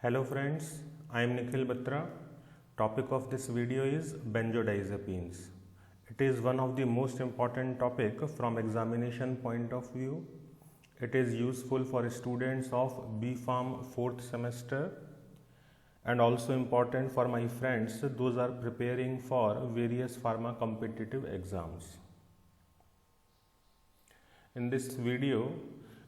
Hello friends, I am Nikhil Batra. Topic of this video is benzodiazepines. It is one of the most important topic from examination point of view. It is useful for students of B.Pharm 4th semester and also important for my friends those are preparing for various pharma competitive exams. In this video,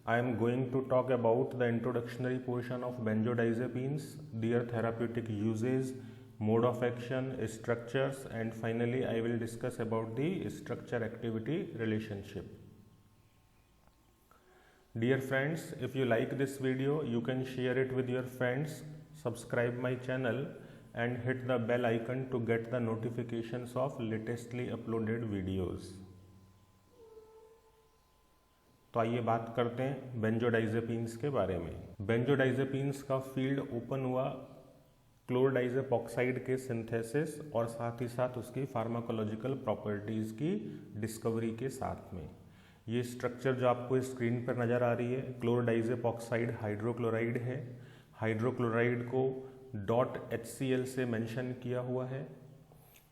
I am going to talk about the introductory portion of benzodiazepines, their therapeutic uses, mode of action, structures, and finally I will discuss about the structure-activity relationship. Dear friends, if you like this video, you can share it with your friends, subscribe my channel and hit the bell icon to get the notifications of latestly uploaded videos. तो आइए बात करते हैं benzodiazepines के बारे में। Benzodiazepines का field open हुआ क्लोरडाइजेप ऑक्साइड के सिंथेसिस और साथ ही साथ उसकी फार्माकोलॉजिकल प्रॉपर्टीज़ की डिस्कवरी के साथ में। ये स्ट्रक्चर जो आपको स्क्रीन पर नज़र आ रही है, क्लोरडाइजेप ऑक्साइड हाइड्रोक्लोराइड है। हाइड्रोक्लोराइड को .HCl से मेंशन किया हुआ है।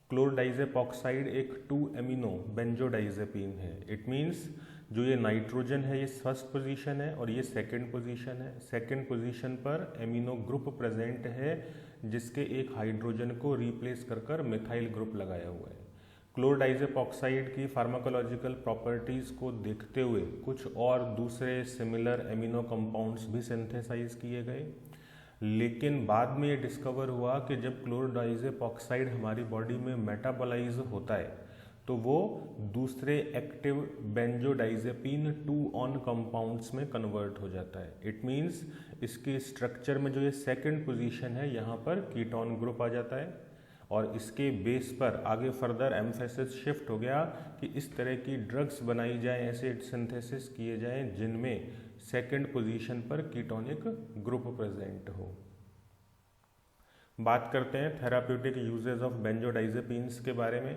क्लोरडाइजेप ऑक्साइड एक 2 एमिनो बेंजोडाइजेपिन है। इट मीन्स जो ये नाइट्रोजन है ये फर्स्ट पोजीशन है और ये सेकंड पोजीशन है। सेकंड पोजीशन पर एमिनो ग्रुप प्रेजेंट है जिसके एक हाइड्रोजन को रिप्लेस कर मिथाइल ग्रुप लगाया हुआ है। क्लोरडाइजेप ऑक्साइड की फार्माकोलॉजिकल प्रॉपर्टीज़ को देखते हुए कुछ और दूसरे सिमिलर एमिनो कंपाउंड्स भी सिंथेसाइज किए गए, लेकिन बाद में ये डिस्कवर हुआ कि जब क्लोरडाइजेप ऑक्साइड हमारी बॉडी में मेटाबोलाइज होता है तो वो दूसरे एक्टिव बेंजोडाइजेपिन 2-ऑन कंपाउंड्स में कन्वर्ट हो जाता है। इट मीन्स इसके स्ट्रक्चर में जो ये सेकंड पोजीशन है यहाँ पर कीटोन ग्रुप आ जाता है और इसके बेस पर आगे फर्दर एम्फेसिस शिफ्ट हो गया कि इस तरह की ड्रग्स बनाई जाए, ऐसे सिंथेसिस किए जाएं जिनमें सेकंड पोजीशन पर कीटोनिक ग्रुप प्रेजेंट हो। बात करते हैं थेराप्यूटिक यूजेस ऑफ बेंजोडाइजेपिन्स के बारे में।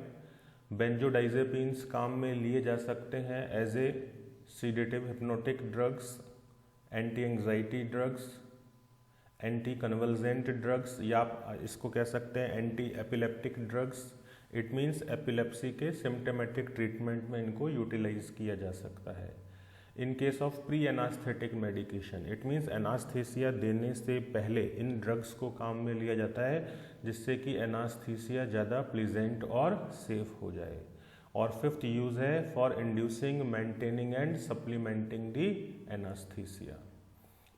बेंजोडाइजेपिन्स काम में लिए जा सकते हैं as a sedative hypnotic drugs, anti anxiety drugs, anti convulsant drugs या आप इसको कह सकते हैं anti epileptic drugs. It means epilepsy के सिम्टोमेटिक ट्रीटमेंट में इनको यूटिलाइज किया जा सकता है। In case of pre anaesthetic medication, it means anaesthesia देने से पहले इन ड्रग्स को काम में लिया जाता है जिससे कि एनास्थीसिया ज़्यादा प्लीजेंट और सेफ हो जाए। और फिफ्थ यूज़ है for inducing, maintaining and supplementing the anaesthesia.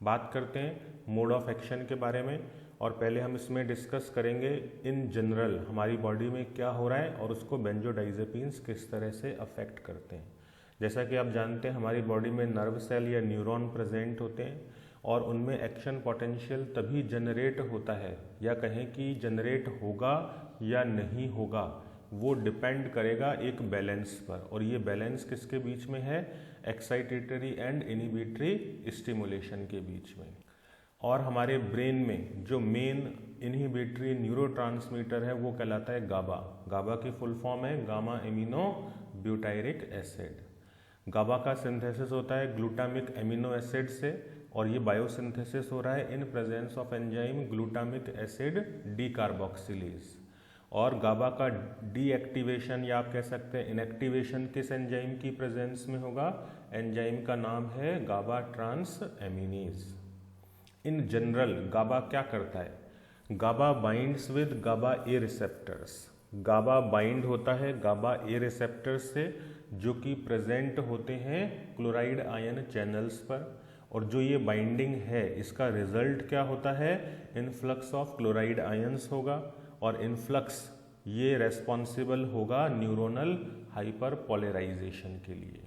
बात करते हैं मोड ऑफ एक्शन के बारे में और पहले हम इसमें डिस्कस करेंगे इन जनरल हमारी बॉडी में क्या हो रहा है और उसको बेंजोडाइजेपिन्स किस तरह से अफेक्ट करते हैं। जैसा कि आप जानते हैं हमारी बॉडी में नर्व सेल या न्यूरॉन प्रेजेंट होते हैं और उनमें एक्शन पोटेंशियल तभी जनरेट होता है या कहें कि जनरेट होगा या नहीं होगा, वो डिपेंड करेगा एक बैलेंस पर। और ये बैलेंस किसके बीच में है? एक्साइटेटरी एंड इनहिबिटरी स्टिमुलेशन के बीच में। और हमारे ब्रेन में जो मेन इनहिबिटरी न्यूरोट्रांसमीटर है वो कहलाता है गाबा। गाबा की फुल फॉर्म है गामा एमिनो ब्यूटायरिक एसिड। गाबा का सिंथेसिस होता है ग्लूटामिक एमिनो एसिड से और ये बायोसिंथेसिस हो रहा है in presence of enzyme glutamic acid decarboxylase. और गाबा का डीएक्टिवेशन या आप कह सकते हैं इनएक्टिवेशन किस एंजाइम की प्रेजेंस में होगा? एंजाइम का नाम है गाबा ट्रांस एमिनेज। इन जनरल गाबा क्या करता है? GABA binds with GABA A receptors. GABA bind होता है गाबा ए रिसेप्टर्स से जो कि प्रेजेंट होते हैं क्लोराइड आयन चैनल्स पर। और जो ये बाइंडिंग है इसका रिजल्ट क्या होता है? इनफ्लक्स ऑफ क्लोराइड आयंस होगा और इनफ्लक्स ये रेस्पॉन्सिबल होगा न्यूरोनल हाइपर पोलराइजेशन के लिए।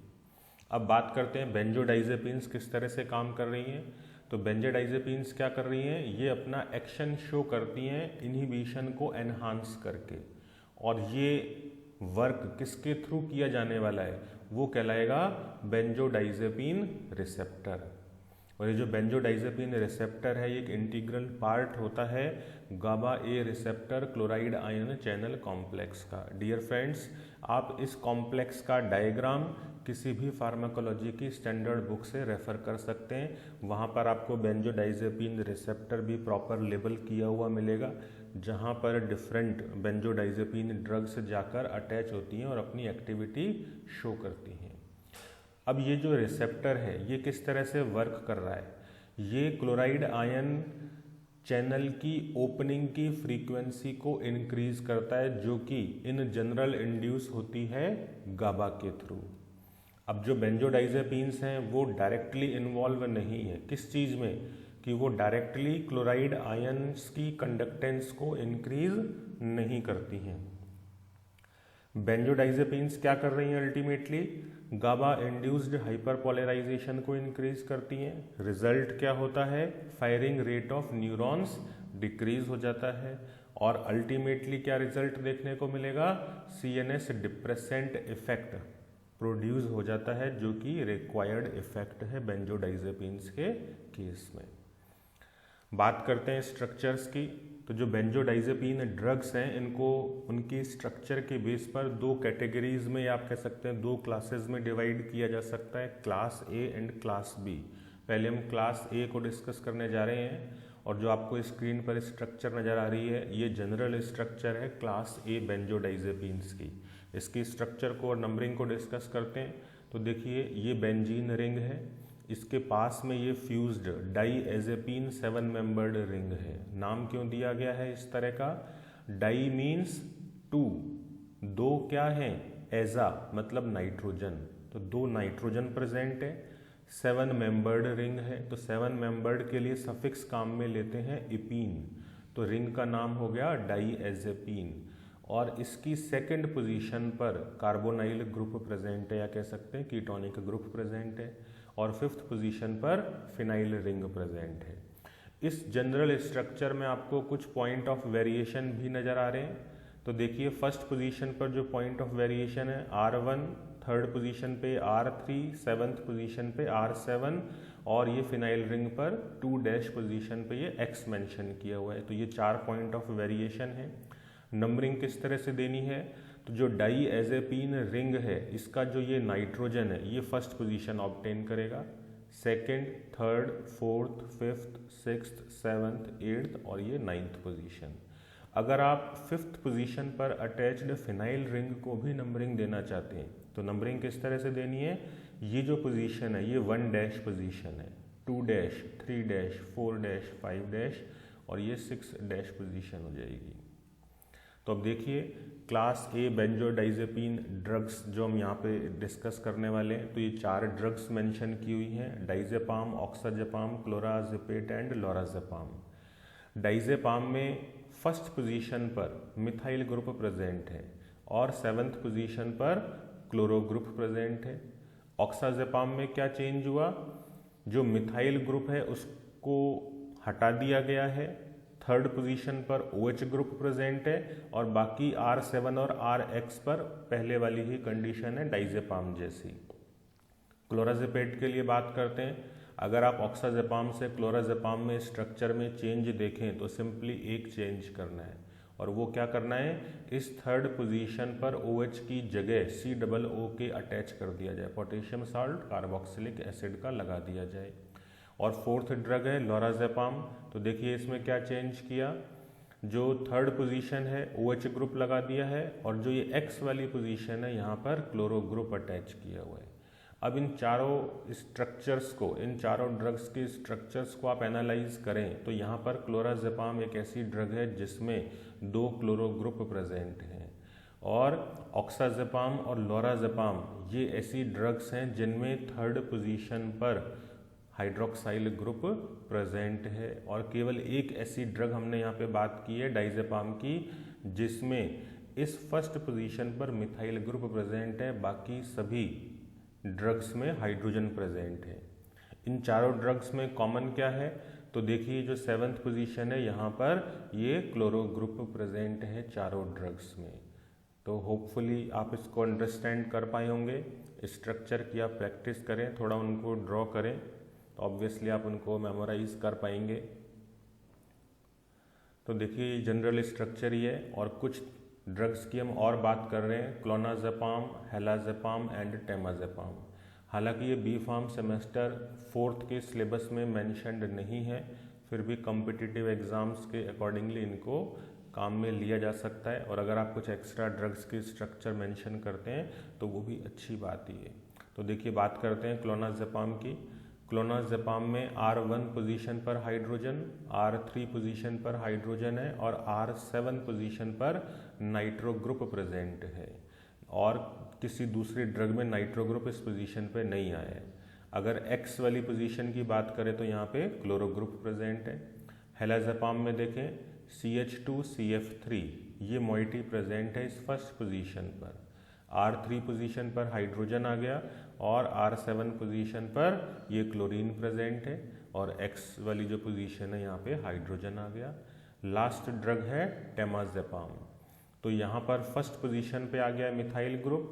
अब बात करते हैं बेंजोडाइजेपिन्स किस तरह से काम कर रही हैं। तो बेंजोडाइजेपिन्स क्या कर रही हैं? ये अपना एक्शन शो करती हैं इनहिबिशन को एनहांस करके। और ये वर्क किसके थ्रू किया जाने वाला है? वो कहलाएगा बेंजोडाइजेपिन रिसेप्टर। और ये जो बेंजोडाइजेपिन रिसेप्टर है ये एक इंटीग्रल पार्ट होता है GABA A receptor chloride ion channel complex का। डियर फ्रेंड्स, आप इस कॉम्प्लेक्स का डायग्राम किसी भी फार्माकोलॉजी की स्टैंडर्ड बुक से रेफ़र कर सकते हैं। वहाँ पर आपको बेंजोडाइजेपिन रिसेप्टर भी प्रॉपर लेबल किया हुआ मिलेगा, जहाँ पर डिफरेंट बेंजोडाइजेपिन ड्रग्स जाकर अटैच होती हैं और अपनी एक्टिविटी शो करती हैं। अब ये जो रिसेप्टर है ये किस तरह से वर्क कर रहा है, ये क्लोराइड आयन चैनल की ओपनिंग की फ्रीक्वेंसी को इंक्रीज करता है, जो कि इन जनरल इंड्यूस होती है गाबा के थ्रू। अब जो बेंजोडाइजेपिन्स हैं वो डायरेक्टली इन्वॉल्व नहीं है किस चीज़ में, कि वो डायरेक्टली क्लोराइड आयन्स की कंडक्टेंस को इंक्रीज नहीं करती हैं। बेंजोडाइजेपिन्स क्या कर रही हैं, अल्टीमेटली गाबा इंड्यूस्ड हाइपरपोलराइजेशन को इंक्रीज करती हैं। रिजल्ट क्या होता है, firing rate of neurons decrease हो जाता है और अल्टीमेटली क्या रिजल्ट देखने को मिलेगा, CNS डिप्रेसेंट इफेक्ट प्रोड्यूस हो जाता है, जो कि रिक्वायर्ड इफेक्ट है बेंजोडाइजेपिन्स के केस में। बात करते हैं स्ट्रक्चर्स की, तो जो बेंजोडाइजेपिन ड्रग्स हैं इनको उनकी स्ट्रक्चर के बेस पर दो कैटेगरीज में, या आप कह सकते हैं दो क्लासेस में डिवाइड किया जा सकता है, class A and class B. पहले हम क्लास ए को डिस्कस करने जा रहे हैं और जो आपको स्क्रीन पर स्ट्रक्चर नज़र आ रही है ये जनरल स्ट्रक्चर है क्लास ए बेंजोडाइजेपिन्स की। इसकी स्ट्रक्चर को और नंबरिंग को डिस्कस करते हैं। तो देखिए ये बेंजीन रिंग है, इसके पास में ये फ्यूज्ड डाईएजेपिन 7 मेंबर्ड रिंग है। नाम क्यों दिया गया है इस तरह का, डाई मीन्स 2, दो क्या है, एजा मतलब नाइट्रोजन, तो 2 नाइट्रोजन प्रेजेंट है। 7 मेंबर्ड रिंग है, तो 7 मेंबर्ड के लिए सफिक्स काम में लेते हैं इपीन, तो रिंग का नाम हो गया डाईएजेपिन। और इसकी सेकंड पोजीशन पर कार्बोनाइल ग्रुप प्रेजेंट है, या कह सकते हैं कीटोनिक ग्रुप प्रेजेंट है, और 5th पोजीशन पर फिनाइल रिंग प्रेजेंट है। इस जनरल स्ट्रक्चर में आपको कुछ पॉइंट ऑफ वेरिएशन भी नज़र आ रहे हैं। तो देखिए फर्स्ट पोजीशन पर जो पॉइंट ऑफ वेरिएशन है R1, थर्ड पोजीशन पे R3, 7th पोजीशन पे R7 और ये फिनाइल रिंग पर 2' पोजीशन पे ये X मेंशन किया हुआ है। तो ये 4 पॉइंट ऑफ वेरिएशन है। नंबरिंग किस तरह से देनी है, तो जो डाईएजेपिन रिंग है इसका जो ये नाइट्रोजन है ये फर्स्ट पोजीशन ऑब्टेन करेगा, second, third, fourth, 5th, 6th, 7th, 8th और ये 9th पोजीशन। अगर आप 5th पोजीशन पर अटैच्ड फिनाइल रिंग को भी नंबरिंग देना चाहते हैं तो नंबरिंग किस तरह से देनी है, ये जो पोजीशन है ये 1' पोजीशन है, 2', 3', 4', 5' और ये 6' पोजीशन हो जाएगी। तो अब देखिए क्लास ए बेंजोडाइजेपिन ड्रग्स जो हम यहाँ पे डिस्कस करने वाले हैं, तो ये 4 ड्रग्स मेंशन की हुई हैं, डाइजेपाम, ऑक्साजेपाम, क्लोराजेपेट एंड लोराजेपाम। डाइजेपाम में फर्स्ट पोजीशन पर मिथाइल ग्रुप प्रेजेंट है और 7th पोजीशन पर क्लोरो ग्रुप प्रेजेंट है। ऑक्साजेपाम में क्या चेंज हुआ, जो मिथाइल ग्रुप है उसको हटा दिया गया है, थर्ड पोजीशन पर OH ग्रुप प्रेजेंट है और बाकी R7 और RX पर पहले वाली ही कंडीशन है डाइजेपाम जैसी। क्लोराजेपेट के लिए बात करते हैं, अगर आप ऑक्साजेपाम से क्लोराजेपाम में स्ट्रक्चर में चेंज देखें तो सिंपली एक चेंज करना है, और वो क्या करना है, इस थर्ड पोजीशन पर OH की जगह COO के अटैच कर दिया जाए, पोटेशियम साल्ट कार्बोक्सिलिक एसिड का लगा दिया जाए। और 4th ड्रग है लोराजेपाम, तो देखिए इसमें क्या चेंज किया, जो थर्ड पोजीशन है OH ग्रुप लगा दिया है और जो ये X वाली पोजीशन है यहाँ पर क्लोरो ग्रुप अटैच किया हुआ है। अब इन चारों स्ट्रक्चर्स को, इन चारों ड्रग्स के स्ट्रक्चर्स को आप एनालाइज करें तो यहाँ पर क्लोराजेपाम एक ऐसी ड्रग है जिसमें 2 क्लोरो ग्रुप प्रेजेंट हैं, और ऑक्साजेपाम और लोराजेपाम ये ऐसी ड्रग्स हैं जिनमें थर्ड पोजीशन पर हाइड्रोक्साइल ग्रुप प्रेजेंट है। और केवल एक ऐसी ड्रग हमने यहाँ पे बात की है डाइजेपाम की, जिसमें इस फर्स्ट पोजीशन पर मिथाइल ग्रुप प्रेजेंट है, बाकी सभी ड्रग्स में हाइड्रोजन प्रेजेंट है। इन चारों ड्रग्स में कॉमन क्या है, तो देखिए जो 7th पोजीशन है यहाँ पर ये क्लोरो ग्रुप प्रेजेंट है चारों ड्रग्स में। तो होपफुली आप इसको अंडरस्टैंड कर पाए होंगे। स्ट्रक्चर की आप प्रैक्टिस करें, थोड़ा उनको ड्रॉ करें तो ऑब्वियसली आप उनको मेमोराइज कर पाएंगे। तो देखिए जनरल स्ट्रक्चर ही है और कुछ ड्रग्स की हम और बात कर रहे हैं, क्लोनाज़ेपाम, हेलाज़ेपाम एंड टेमाज़ेपाम। हालांकि ये बी फार्म सेमेस्टर 4th के सिलेबस में मेंशन्ड नहीं है, फिर भी कॉम्पिटिटिव एग्ज़ाम्स के अकॉर्डिंगली इनको काम में लिया जा सकता है। और अगर आप कुछ एक्स्ट्रा ड्रग्स की स्ट्रक्चर मेंशन करते हैं तो वो भी अच्छी बात ही है। तो देखिए बात करते हैं क्लोनाज़ेपाम की। क्लोनाज़ेपाम में R1 पोजीशन पर हाइड्रोजन, R3 पोजीशन पर हाइड्रोजन है और R7 पोजीशन पर नाइट्रो ग्रुप प्रेजेंट है, और किसी दूसरी ड्रग में नाइट्रो ग्रुप इस पोजीशन पे नहीं आया है। अगर X वाली पोजीशन की बात करें तो यहाँ पे क्लोरो ग्रुप प्रेजेंट है। हेलाज़ेपाम में देखें CH2CF3 ये मोइटी प्रेजेंट है इस फर्स्ट पोजीशन पर। R3 पोजीशन पर हाइड्रोजन आ गया और R7 पोजीशन पर ये क्लोरीन प्रेजेंट है, और X वाली जो पोजीशन है यहाँ पे हाइड्रोजन आ गया। लास्ट ड्रग है टेमाज़ेपाम, तो यहाँ पर फर्स्ट पोजीशन पे आ गया मिथाइल ग्रुप,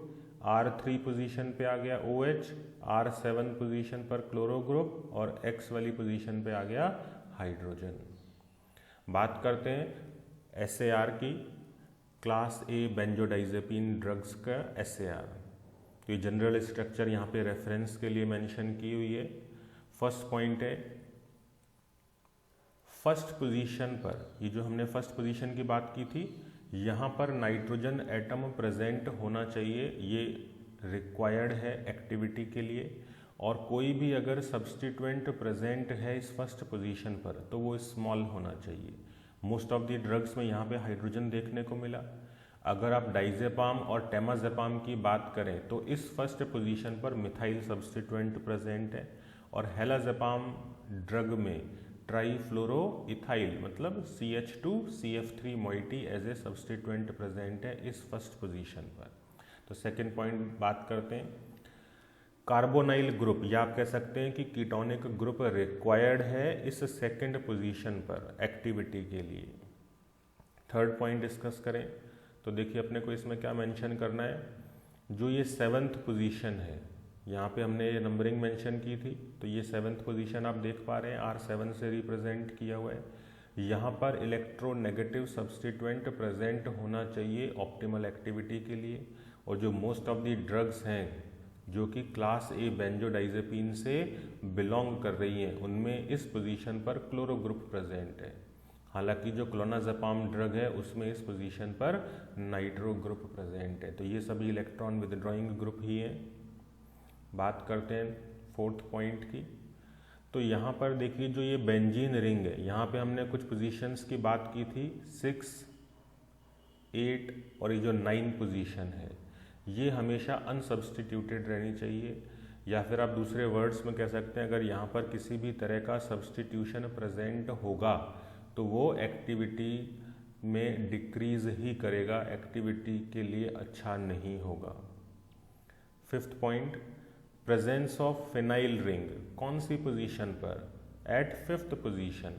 R3 पोजीशन पे आ गया OH, R7 पोजीशन पर क्लोरो ग्रुप और X वाली पोजीशन पे आ गया हाइड्रोजन। बात करते हैं SAR की, क्लास ए बेंजोडाइजेपिन ड्रग्स का SAR। तो ये जनरल स्ट्रक्चर यहाँ पे रेफरेंस के लिए मेंशन की हुई है। फर्स्ट पॉइंट है, फर्स्ट पोजीशन पर, ये जो हमने फर्स्ट पोजीशन की बात की थी, यहाँ पर नाइट्रोजन एटम प्रेजेंट होना चाहिए, ये रिक्वायर्ड है एक्टिविटी के लिए। और कोई भी अगर सब्स्टिट्यूएंट प्रेजेंट है इस फर्स्ट पोजीशन पर तो वो स्मॉल होना चाहिए। मोस्ट ऑफ द ड्रग्स में यहाँ पे हाइड्रोजन देखने को मिला। अगर आप डाइजेपाम और टेमाज़ेपाम की बात करें तो इस फर्स्ट पोजीशन पर मिथाइल सब्स्टिट्यूएंट प्रेजेंट है, और हेलाज़ेपाम ड्रग में ट्राईफ्लोरोइथाइल मतलब CH2CF3 moiety as a substituent present है इस फर्स्ट पोजीशन पर। तो सेकंड पॉइंट बात करते हैं, कार्बोनाइल ग्रुप, या आप कह सकते हैं कि कीटोनिक ग्रुप रिक्वायर्ड है इस सेकंड पोजीशन पर एक्टिविटी के लिए। थर्ड पॉइंट डिस्कस करें तो देखिए अपने को इसमें क्या मेंशन करना है, जो ये 7th पोजीशन है, यहाँ पे हमने ये नंबरिंग मेंशन की थी, तो ये 7th पोजीशन आप देख पा रहे हैं R7 से रिप्रेजेंट किया हुआ है। यहाँ पर इलेक्ट्रोनेगेटिव सब्स्टिट्यूएंट प्रेजेंट होना चाहिए ऑप्टिमल एक्टिविटी के लिए। और जो मोस्ट ऑफ द ड्रग्स हैं जो कि क्लास ए बेंजोडाइजेपिन से बिलोंग कर रही हैं उनमें इस पोजीशन पर क्लोरो ग्रुप प्रेजेंट है। हालांकि जो क्लोनाज़ेपाम ड्रग है उसमें इस पोजीशन पर नाइट्रो ग्रुप प्रेजेंट है। तो ये सभी इलेक्ट्रॉन विदड्रॉइंग ग्रुप ही हैं। बात करते हैं फोर्थ पॉइंट की, तो यहाँ पर देखिए जो ये बेंजीन रिंग है, यहाँ पे हमने कुछ पोजीशंस की बात की थी 6, 8 और ये जो 9 पोजीशन है, ये हमेशा अनसब्स्टिट्यूटेड रहनी चाहिए। या फिर आप दूसरे वर्ड्स में कह सकते हैं अगर यहाँ पर किसी भी तरह का सब्स्टिट्यूशन प्रेजेंट होगा तो वो एक्टिविटी में डिक्रीज ही करेगा, एक्टिविटी के लिए अच्छा नहीं होगा। Fifth point, presence of phenyl ring कौन सी पोजीशन पर, एट 5th पोजीशन,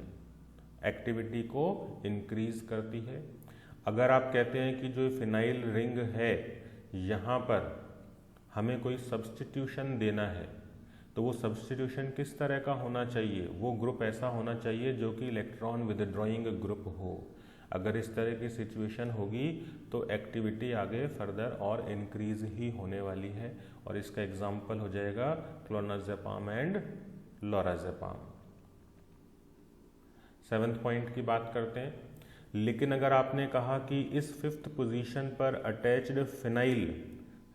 एक्टिविटी को इंक्रीज करती है। अगर आप कहते हैं कि जो फिनाइल रिंग है यहाँ पर हमें कोई सब्स्टिट्यूशन देना है तो वो सब्स्टिट्यूशन किस तरह का होना चाहिए, वो ग्रुप ऐसा होना चाहिए जो कि इलेक्ट्रॉन विदड्रॉइंग ग्रुप हो। अगर इस तरह की सिचुएशन होगी तो एक्टिविटी आगे फर्दर और इंक्रीज ही होने वाली है, और इसका एग्जाम्पल हो जाएगा क्लोनाज़ेपाम एंड लोराज़ेपाम। 7th पॉइंट की बात करते हैं, लेकिन अगर आपने कहा कि इस 5th पोजीशन पर अटैच्ड फिनाइल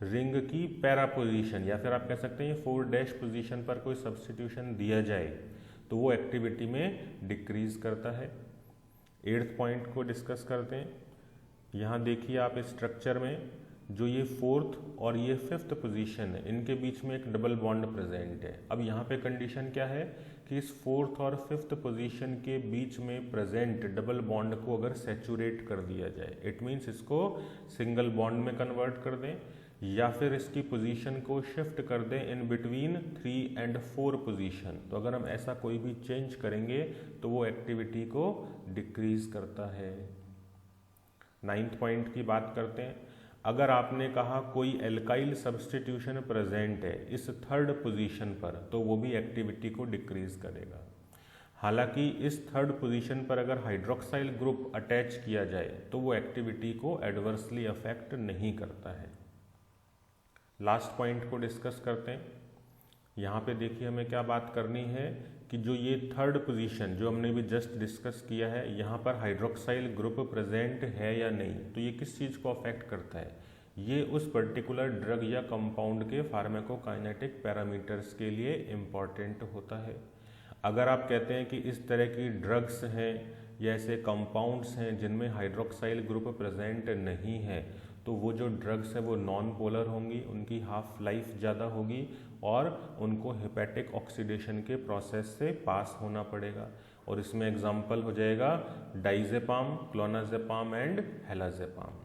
रिंग की पैरा पोजीशन, या फिर आप कह सकते हैं 4' पोजीशन पर कोई सब्स्टिट्यूशन दिया जाए तो वो एक्टिविटी में डिक्रीज करता है। 8th पॉइंट को डिस्कस करते हैं। यहाँ देखिए आप स्ट्रक्चर में जो ये 4th और ये 5th पोजीशन है इनके बीच में एक डबल बॉन्ड प्रेजेंट है। अब यहाँ पे कंडीशन क्या है कि इस 4th और 5th पोजीशन के बीच में प्रेजेंट डबल बॉन्ड को अगर सैचुरेट कर दिया जाए, इट मीन्स इसको सिंगल बॉन्ड में कन्वर्ट कर दें, या फिर इसकी पोजीशन को शिफ्ट कर दें इन बिटवीन 3 और 4 पोजीशन। तो अगर हम ऐसा कोई भी चेंज करेंगे तो वो एक्टिविटी को डिक्रीज करता है। 9th पॉइंट की बात करते हैं, अगर आपने कहा कोई एल्काइल सब्स्टिट्यूशन प्रेजेंट है इस 3rd पोजीशन पर तो वो भी एक्टिविटी को डिक्रीज करेगा। हालांकि इस थर्ड पोजीशन पर अगर हाइड्रोक्साइल ग्रुप अटैच किया जाए तो वो एक्टिविटी को एडवर्सली अफेक्ट नहीं करता है। लास्ट पॉइंट को डिस्कस करते हैं। यहाँ पे देखिए हमें क्या बात करनी है कि जो ये थर्ड पोजीशन जो हमने भी जस्ट डिस्कस किया है, यहाँ पर हाइड्रोक्साइल ग्रुप प्रेजेंट है या नहीं, तो ये किस चीज़ को अफेक्ट करता है, ये उस पर्टिकुलर ड्रग या कंपाउंड के फार्माकोकाइनेटिक पैरामीटर्स के लिए इम्पॉर्टेंट होता है। अगर आप कहते हैं कि इस तरह की ड्रग्स हैं या ऐसे कंपाउंड्स हैं जिनमें हाइड्रोक्साइल ग्रुप प्रेजेंट नहीं है, तो वो जो ड्रग्स हैं वो नॉन पोलर होंगी, उनकी हाफ लाइफ ज़्यादा होगी और उनको हेपेटिक ऑक्सीडेशन के प्रोसेस से पास होना पड़ेगा। और इसमें एग्जाम्पल हो जाएगा diazepam, clonazepam and halazepam.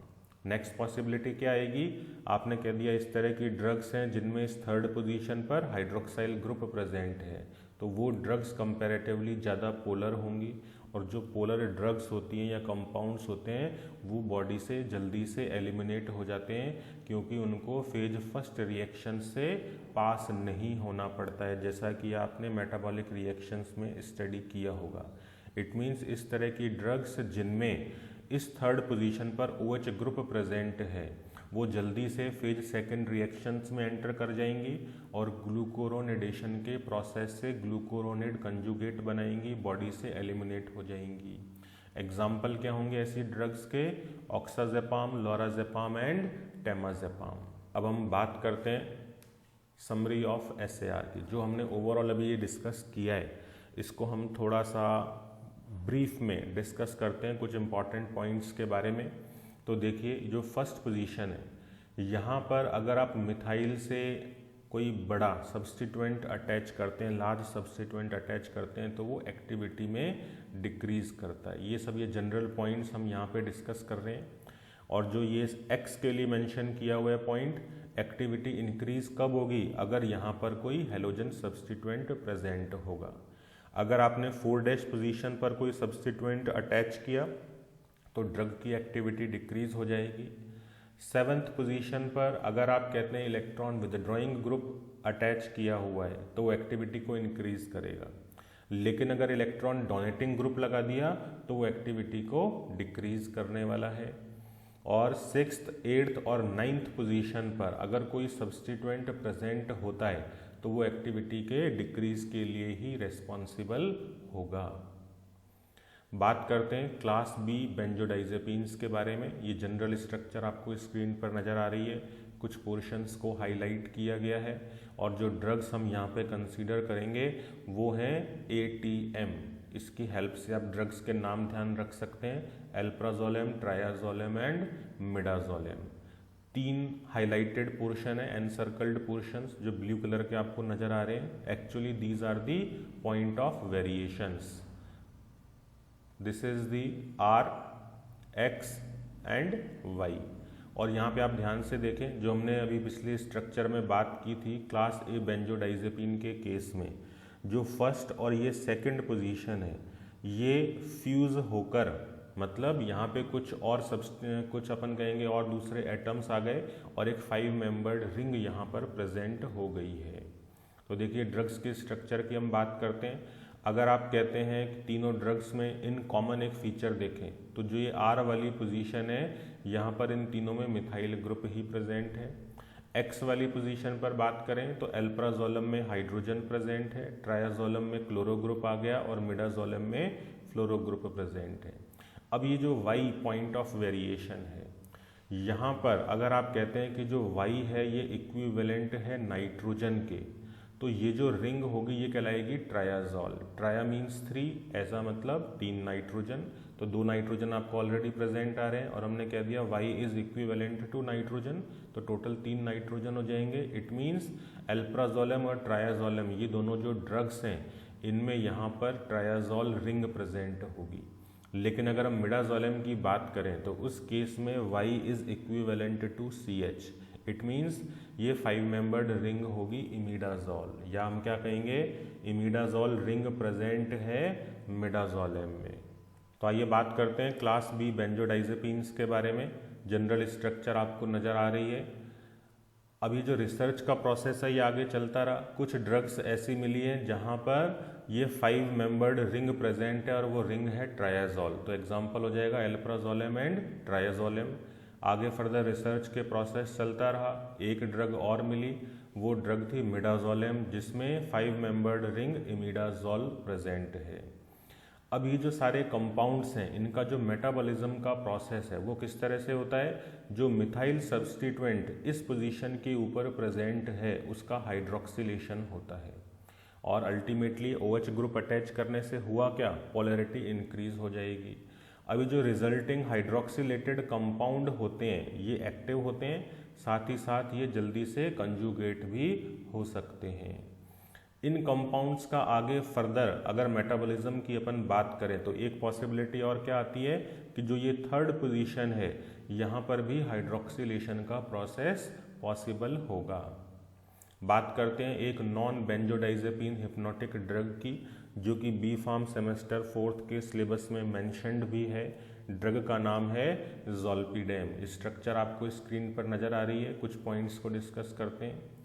Next possibility क्या आएगी, आपने कह दिया इस तरह की ड्रग्स हैं जिनमें इस थर्ड पोजीशन पर हाइड्रोक्साइल ग्रुप प्रेजेंट है, तो वो ड्रग्स कंपैरेटिवली ज़्यादा पोलर होंगी और जो पोलर ड्रग्स होती हैं या कंपाउंड्स होते हैं वो बॉडी से जल्दी से एलिमिनेट हो जाते हैं क्योंकि उनको फेज फर्स्ट रिएक्शन से पास नहीं होना पड़ता है, जैसा कि आपने मेटाबॉलिक रिएक्शंस में स्टडी किया होगा। इट मीन्स इस तरह की ड्रग्स जिनमें इस थर्ड पोजीशन पर OH ग्रुप प्रेजेंट है वो जल्दी से फेज सेकंड रिएक्शंस में एंटर कर जाएंगी और ग्लूकोरोनेडेशन के प्रोसेस से ग्लूकोरोनेड कंजुगेट बनाएंगी, बॉडी से एलिमिनेट हो जाएंगी। एग्जाम्पल क्या होंगे ऐसी ड्रग्स के, ऑक्साजेपाम, लोराजेपाम एंड टेमाजेपाम। अब हम बात करते हैं समरी ऑफ SAR की। जो हमने ओवरऑल अभी ये डिस्कस किया है इसको हम थोड़ा सा ब्रीफ में डिस्कस करते हैं कुछ इंपॉर्टेंट पॉइंट्स के बारे में। तो देखिए जो फर्स्ट पोजीशन है, यहाँ पर अगर आप मिथाइल से कोई बड़ा सब्स्टिट्यूएंट अटैच करते हैं, लार्ज सब्स्टिट्यूएंट अटैच करते हैं, तो वो एक्टिविटी में डिक्रीज करता है। ये सब ये जनरल पॉइंट्स हम यहाँ पे डिस्कस कर रहे हैं। और जो ये X के लिए मेंशन किया हुआ है पॉइंट, एक्टिविटी इंक्रीज कब होगी, अगर यहाँ पर कोई हेलोजन सब्स्टिट्यूएंट प्रेजेंट होगा। अगर आपने 4' पोजीशन पर कोई सब्स्टिट्यूएंट अटैच किया तो ड्रग की एक्टिविटी डिक्रीज हो जाएगी। 7th पोजीशन पर अगर आप कहते हैं इलेक्ट्रॉन विदड्रॉइंग ग्रुप अटैच किया हुआ है तो वो एक्टिविटी को इंक्रीज करेगा, लेकिन अगर इलेक्ट्रॉन डोनेटिंग ग्रुप लगा दिया तो वो एक्टिविटी को डिक्रीज करने वाला है। और 6th, 8th और 9th पोजीशन पर अगर कोई सब्स्टिट्यूएंट प्रेजेंट होता है तो वो एक्टिविटी के डिक्रीज के लिए ही रेस्पॉन्सिबल होगा। बात करते हैं क्लास B बेंजोडाइजेपिन्स के बारे में। ये जनरल स्ट्रक्चर आपको स्क्रीन पर नज़र आ रही है, कुछ पोर्शंस को हाईलाइट किया गया है और जो ड्रग्स हम यहाँ पे कंसीडर करेंगे वो हैं ATM। इसकी हेल्प से आप ड्रग्स के नाम ध्यान रख सकते हैं, alprazolam, triazolam and midazolam. 3 highlighted portion है, एनसर्कल्ड पोर्शंस जो ब्लू कलर के आपको नज़र आ रहे हैं। Actually these are the point of variations. This is the R, X and Y। और यहाँ पे आप ध्यान से देखें, जो हमने अभी पिछले स्ट्रक्चर में बात की थी क्लास A बेंजोडाइजेपिन के केस में, जो फर्स्ट और ये सेकंड पोजीशन है ये फ्यूज होकर, मतलब यहाँ पे कुछ अपन कहेंगे और दूसरे एटम्स आ गए और एक 5 मेंबर्ड रिंग यहाँ पर प्रेजेंट हो गई है। तो देखिए ड्रग्स के स्ट्रक्चर की हम बात करते हैं। अगर आप कहते हैं कि तीनों ड्रग्स में इन कॉमन एक फीचर देखें तो जो ये R वाली पोजीशन है यहाँ पर इन तीनों में मिथाइल ग्रुप ही प्रेजेंट है। X वाली पोजीशन पर बात करें तो एल्प्राजोलम में हाइड्रोजन प्रेजेंट है, ट्रायाजोलम में क्लोरो ग्रुप आ गया और मिडाजोलम में फ्लोरो ग्रुप प्रेजेंट है। अब ये जो Y पॉइंट ऑफ वेरिएशन है, यहाँ पर अगर आप कहते हैं कि जो Y है ये इक्विवेलेंट है नाइट्रोजन के, तो ये जो रिंग होगी ये कहलाएगी ट्रायाजोल। ट्राया मीन्स 3, ऐसा मतलब 3 नाइट्रोजन, तो 2 नाइट्रोजन आपको ऑलरेडी प्रेजेंट आ रहे हैं और हमने कह दिया Y is equivalent to nitrogen, तो टोटल 3 नाइट्रोजन हो जाएंगे। इट मीन्स एल्प्राजोलम और ट्रायाजोलम ये दोनों जो ड्रग्स हैं इनमें यहाँ पर ट्रायाजोल रिंग प्रेजेंट होगी। लेकिन अगर हम मिडाजोलम की बात करें तो उस केस में Y is equivalent to CH। It means ये 5 मेंबर्ड रिंग होगी इमिडाजोल, या हम क्या कहेंगे इमिडाजोल रिंग प्रेजेंट है मिडाजोलम में। तो आइए बात करते हैं क्लास B बेंजोडाइजेपिन्स के बारे में। जनरल स्ट्रक्चर आपको नज़र आ रही है। अभी जो रिसर्च का प्रोसेस है ये आगे चलता रहा। कुछ ड्रग्स ऐसी मिली हैं जहाँ पर ये 5 मेंबर्ड रिंग प्रेजेंट है और वो रिंग है ट्रायाजोल। तो एग्जांपल हो जाएगा एल्प्राजोलेम एंड ट्रायाजोलेम। आगे फर्दर रिसर्च के प्रोसेस चलता रहा। एक ड्रग और मिली, वो ड्रग थी मिडाजोलेम, जिसमें 5 मेंबर्ड रिंग इमिडाजोल प्रेजेंट है। अब ये जो सारे कंपाउंड्स हैं इनका जो मेटाबॉलिज्म का प्रोसेस है वो किस तरह से होता है, जो मिथाइल सब्स्टिट्यूएंट इस पोजीशन के ऊपर प्रेजेंट है उसका हाइड्रोक्सिलेशन होता है और अल्टीमेटली OH ग्रुप अटैच करने से हुआ क्या, पोलैरिटी इंक्रीज हो जाएगी। अभी जो रिजल्टिंग हाइड्रोक्सिलेटेड कंपाउंड होते हैं ये एक्टिव होते हैं, साथ ही साथ ये जल्दी से कंजुगेट भी हो सकते हैं। इन कंपाउंड्स का आगे फर्दर अगर मेटाबॉलिज्म की अपन बात करें तो एक पॉसिबिलिटी और क्या आती है कि जो ये थर्ड पोजीशन है यहाँ पर भी हाइड्रोक्सिलेशन का प्रोसेस पॉसिबल होगा। बात करते हैं एक नॉन बेंजोडाइजेपिन हिप्नोटिक ड्रग की, जो कि बी फार्म सेमेस्टर 4th के सिलेबस में मेंशन्ड भी है। ड्रग का नाम है ज़ोल्पिडेम। स्ट्रक्चर आपको स्क्रीन पर नज़र आ रही है। कुछ पॉइंट्स को डिस्कस करते हैं।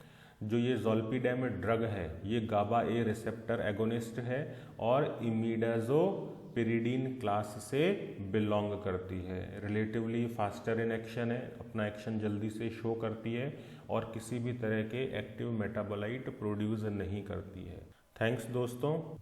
जो ये ज़ोल्पिडेम ड्रग है ये गाबा ए रिसेप्टर एगोनिस्ट है और इमिडाज़ोपिरिडीन क्लास से बिलोंग करती है। रिलेटिवली फास्टर इन एक्शन है, अपना एक्शन जल्दी से शो करती है और किसी भी तरह के एक्टिव मेटाबोलाइट प्रोड्यूस नहीं करती है। थैंक्स दोस्तों।